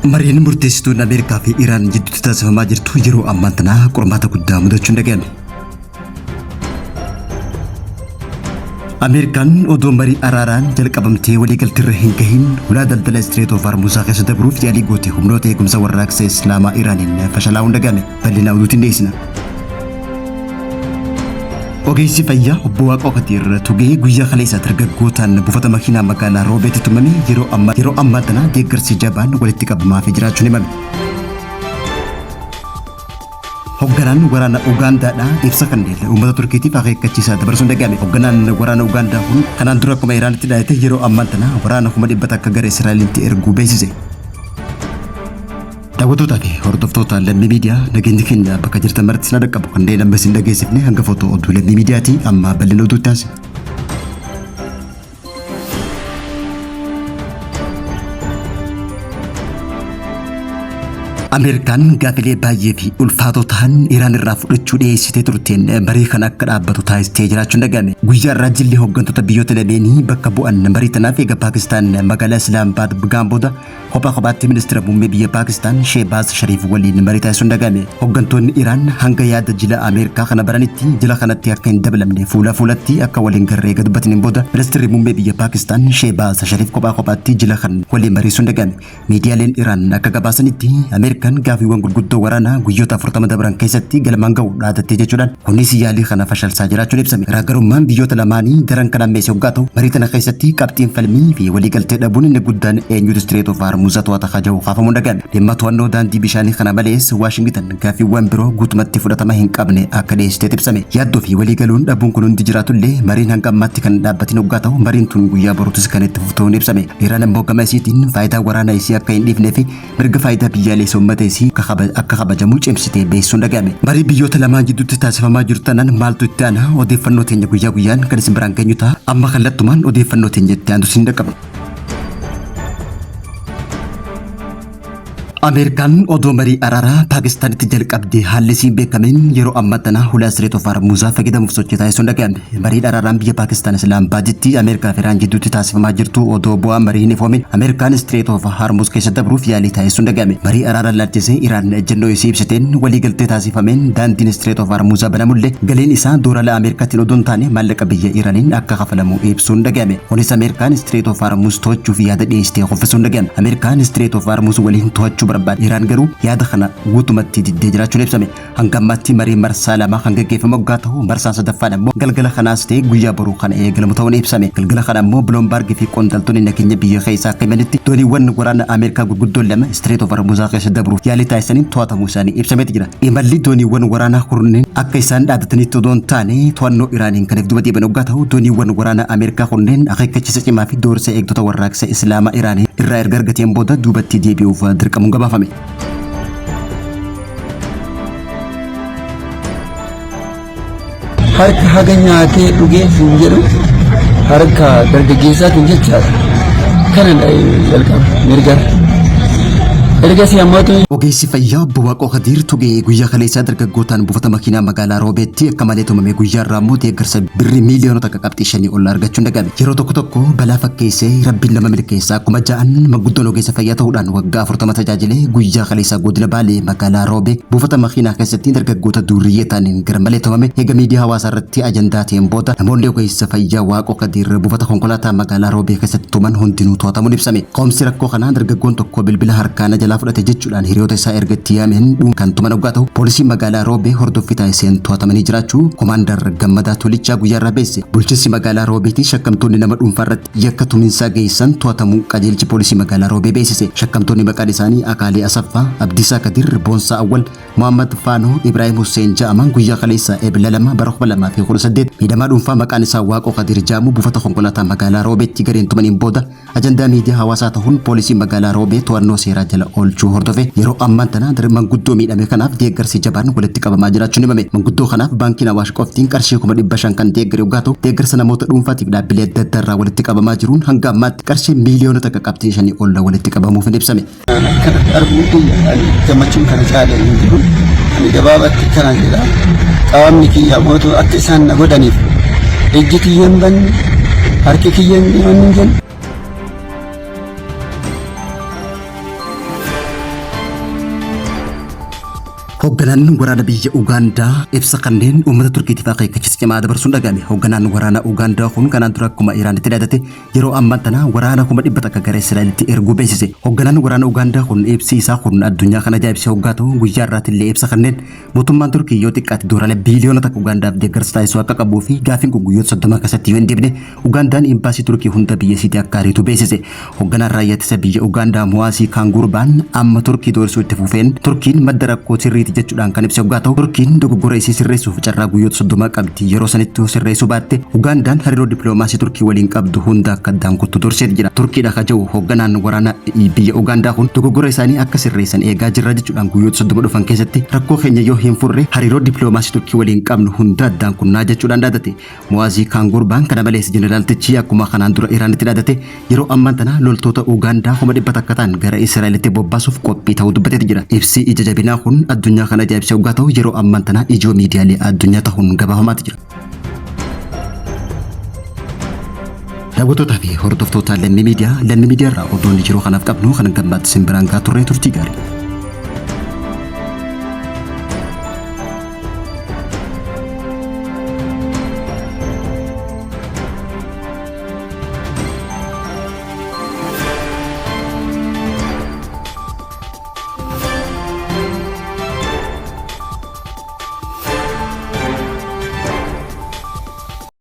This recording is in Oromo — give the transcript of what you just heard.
Mariin murteessituun Ameerikaa fi Iraan jidduutti taasifamaa jirtu yeroo ammaa tana qormaata guddaa mudachuun dhaga'ame. Ameerikaan odoo marii araaraan jalqabamtee waliigalteerra hin gahin ulaa daldala Strait of Hormuz keessa dabruuf yaalii goote humnoota eegumsa warraaqsa Islaamaa Iraaniin fashalaa'uun dhaga'ame. Bal'inaa oduutiin dhiyeessina. Ogeessi fayyaa obbo Waaqoo Katiir tugee guyyaa kaleessaa dargaggootaan buufata makiinaa magaalaa Roobeetti tumame yeroo ammaa tana deeggarsi jabaan walitti qabamaa fi jiraachuun himame. Hoogganaan waraana Ugaandaadhaa ibsa kanneen uummata Turkiitiif akeekkachiisaa dabarsuun dhaga'ame. Hoogganaan waraana Ugaandaa kun kanaan dura akkuma Iraanitti dhaate yeroo ammaa tana waraana 100 akka gara Israa'elitti erguu beeksise. Daawwattoota fi hordoftoota Lammii Miidiyaa nageenyi keenya bakka jirtan maratti isin dhaqqabu kanneen amma isin dhageessifne hanga footoo oduu Lammii Miidiyaatii amma bal'ina oduutti taasisa. Ameerikaan gaafilee baay'ee fi ulfaatoo ta'an Iraan irraa fudhachuu dhiyeessitee turteen marii kan akka dhaabbatu taasistee jiraachuun dhaga'ame. Guyyaa irraa jilli hooggantoota biyyoota lameenii bakka bu'an marii tanaaf eega Paakistaan magaalaa Islaamabaad bugaan booda kophaatti ministeera muummee biyya Paakistaan Shehbaaz Shariif waliin marii taasisuun dhaga'ame. Hooggantoonni Iraan hanga yaada jila Ameerikaa kana baranitti jila kanatti akka hin dabalamne fuulatti akka waliin garee gad bataniin booda ministeerri muummee biyya Paakistaan Shehbaaz Shariif kophaatti jila kan waliin mariisuun dhaga'ame. Miidiyaaleen Iraan akka gabaasanitti kan gaafiiwwan gurguddoo waraanaa guyyoota 40 dabran keessatti galmaan ga'u dhaadattee jechuudhaan kunis yaalii kana fashalsaa jiraachuun ibsame. Garaagarummaan biyyoota lamaanii daran kan ammeesse hoggaa ta'u marii tana keessatti qabxiin falmii fi waliigaltee dhabuun inni guddaan eenyutu Strait of Hormuz to'ata haja'u kaafamuun dhaga'ame. Dhimma to'annoo daandii bishaanii kana malees Waashingtan gaafiiwwan biroo guutumatti fudhatama hin qabne akka dhiyeessitee ibsame. Yaaddoo fi waliigaluun dhabuun kun hundi jiraatullee mariin hanga ammaatti kan dhaabbatin hoggaa ta'u mariin tun guyyaa boruutis kan itti fufuun ibsame. Iraan immoo gama isiitiin faayidaa waraanaa isii akka hin dhiifnee fi mirga faayidaa biyyaalessaa uummata isii akka kabajamu cimsitee beeksisuun dhaga'ame. Marii biyyoota lamaan jidduutti taasifamaa jiru tanaan maaltu itti aana odeeffannoo teenya guyyaa guyyaan kan isin biraan geenyu ta'a. Amma kallattumaan odeeffannoo teenya itti aantu isin dhaqqaba. Ameerikaan odoo marii araaraa Paakistaanitti jalqabdee haalli isiin beekameen yeroo ammaa tana hulaa Strait of Hormuz fayyadamuuf sochii taasisuun dhaga'ame. Marii araaraan biyya Paakistaan Islaamabaaditti Ameerikaa fi Iraan jidduutti taasifamaa jirtu odoo bu'aa marii hin ifoomin Ameerikaan Strait of Hormuz keessa dabruuf yaalii taasisuun dhaga'ame. Marii araaraan laalchisee Iraan ejjennoo isii ibsiteen waliigaltee taasifameen daandiin Strait of Hormuz banamullee galiin isaa doolaara Ameerikaatiin odoo hin taane maallaqa biyya Iraaniin akka kafalamu ibsuun dhaga'ame. Kunis Ameerikaan Strait of Hormuz to'achuuf yaada dhiyeessitee qoffisuun dhaga'ame. Ameerikaan Strait of Hormuz waliin to'achuu barbaade. Iraan garuu yaada kana guutumatti diddee jiraachuun ibsame. Hanga ammaatti marii marsaa lama kan gaggeeffame hoggaa ta'u marsaan sadaffaan ammoo galgala kanaas ta'e guyyaa boruu kana eegalamu ta'uun ibsame. Galgala kana ammoo Bloomberg fi qondaaltonni nageenya biyya keessaa akka himanitti dooniiwwan waraana Ameerikaa gurguddoon lama Strait of Hormuz keessa dabruuf yaalii taasisaniin to'atamuu isaanii ibsameeti jira. Imalli dooniiwwan waraanaa kunneen akka isaan dhaadatanitti odoo hin taane to'annoo Iraaniin kan duuba deebi'an hoggaa ta'u dooniiwwan waraana Ameerikaa kunneen akeekkachiisa cimaa fi doorsa eegdota warraaqsa Islaamaa Iraanii irraa erga argateen booda duubatti deebi'uuf dirqamuun gabaafame. Harka haga nyaatee dhugee hin jedhu harka dargaggeessaatiin jechaadha. Kana jalqaba mirga erga siyaamatu. Ogeessi fayyaa obbo Waaqoo Katiir tugee guyyaa kaleessaa dargaggootaan buufata makiinaa magaalaa Roobeetti akka malee tumame guyyaa irraa immoo deeggarsa birrii miiliyoonota akka qabxii 5 ol argachuun dhaga'ame. Yeroo tokko balaa fakkeessee rabbiin lama milkeessaa akkuma ja'an manguddoon ogeessa fayyaa ta'uudhaan waggaa 40 tajaajilee guyyaa kaleessaa godina Baalee magaalaa Roobee buufata makiinaa keessatti dargaggoota duuriyyee ta'aniin gar malee tumame eega miidiyaa hawaasaa irratti ajandaa ta'een booda namoonni ogeessa fayyaa Waaqoo Katiir buufata konkolaataa magaalaa Roobee keessatti tuman hundinuu to'atamuun ibsame. Qoomsi rakkoo kanaa dargaggoon tokko bilbila harkaan jalaa fudhate jechuudhaan hiriyoota isaa ergatti yaameen kan tuman hoggaa ta'u poolisii magaalaa Roobee hordoffii taasiseen to'atamanii jiraachuu komaandar Gammadaa Tolichaa guyyaa irraa beesse. Bulchiinsi magaalaa Roobeetti shakkamtoonni nama dhuunfaa irratti yakka tuminsaa geessan to'atamuu qajeelchi poolisii magaalaa Roobee beeksise. Shakkamtoonni maqaan isaanii Akaalee Asaffaa, Abdiisaa Kadir, Boonsaa Awwal, Muhammad Faanoo, Ibraahim Hussein ja'aman guyyaa kaleessaa eebila 2 bara 2018 miidhamaa dhuunfaa maqaan isaa Waaqoo Kadir ja'amu buufata konkolaataa magaalaa Roobeetti gareen tumaniin booda ajandaa miidiyaa hawaasaa ta'uun poolisii magaalaa Roobee to'annoo seeraa jala oolchuu hordofe. Yeroo ammaan tana manguddoo miidhame kanaaf deeggarsi jabaan walitti qabamaa jiraachuun himame. Manguddoo kanaaf baankiin Awaash qoftiin qarshii 500,000 kan deeggare hoggaa ta'u deeggarsa namoota dhuunfaatiif dhaabbilee adda addaa irraa walitti qabamaa jiruun hanga ammaatti qarshii miiliyoonota akka qabxii 5 ol walitti qabamuuf hin ibsame. Kanatti arguutu gammachuun kana caalee hin jiru. Ani gabaabatti kana jedha. Qaamni kiyya mootuu akka isaan na godhaniif ejji kiyyan banni harki kiyyan hin jennu. Hoogganaan waraana biyya Ugaandaa ibsa kanneen uummata Turkiitiif akeekkachiisa cimaa dabarsuun dhagahame. Hoogganaan waraana Ugaandaa kun kanaan dura akkuma Iraanitti dhaadate yeroo ammaa tana waraana 100 akka gara Israa'elitti erguu beeksise. Hoogganaan waraana Ugaandaa kun ibsi isaa kun addunyaa kana ajaa'ibsiisee hoggaa ta'u guyyaa irraatti illee ibsa kanneen mootummaan Turkii yoo xiqqaate doolaara biliyoona takka Ugaandaaf deeggarsa taasisuu akka qabuu fi gaafiin kun guyyoota 30 keessatti yoo hin deebine Ugaandaan imbaasii Turkii hunda biyya isiitti akka ariitu beeksise. Hoogganaan raayyaa ittisa biyya Ugaandaa Mo'aasii Kaangurbaan amma Turkii doorsisuu itti fufeen Turkiin madda rakkoo sirriiti jechuudhaan kan ibse hoggaa ta'u Turkiin dogoggora isii sirreessuuf carraa guyyoota 30 qabdi yeroo sanitti sirreessuu baatte Ugaandaan hariiroo dippiloomaasii Turkii waliin qabdu hunda akka addaan kuttu durseeti jira. Turkiidha kaja'u hoogganaan waraana biyya Ugaandaa kun dogoggora isaanii akka sirreessan eegaa jirra jechuudhaan guyyoota 30 dhufan keessatti rakkoo keenya yoo hin furre hariiroo dippiloomaasii Turkii waliin qabnu hunda addaan kunnaa jechuudhaan dhaadate. Mo'aazii Kaangurbaan kana malees jeneraaltichi akkuma kanaan dura Iraanitti dhaadate yeroo ammaa tana loltoota Ugaandaa 100 akka ta'an gara Israa'elitti bobbaasuuf qophii ta'uu dubbateeti jira. Ibsi ija jabinaa kun addunyaa kana ajaa'ibsiisee hoggaa ta'u yeroo ammaa tana ijoo miidiyaalee addunyaa ta'uun gabaafamaati jira. Daawwattootaa fi hordoftoota Lammii Miidiyaa irraa oduun yeroo kanaaf qabnu kan gammachiisan biraan gaa turre turtii gaarii.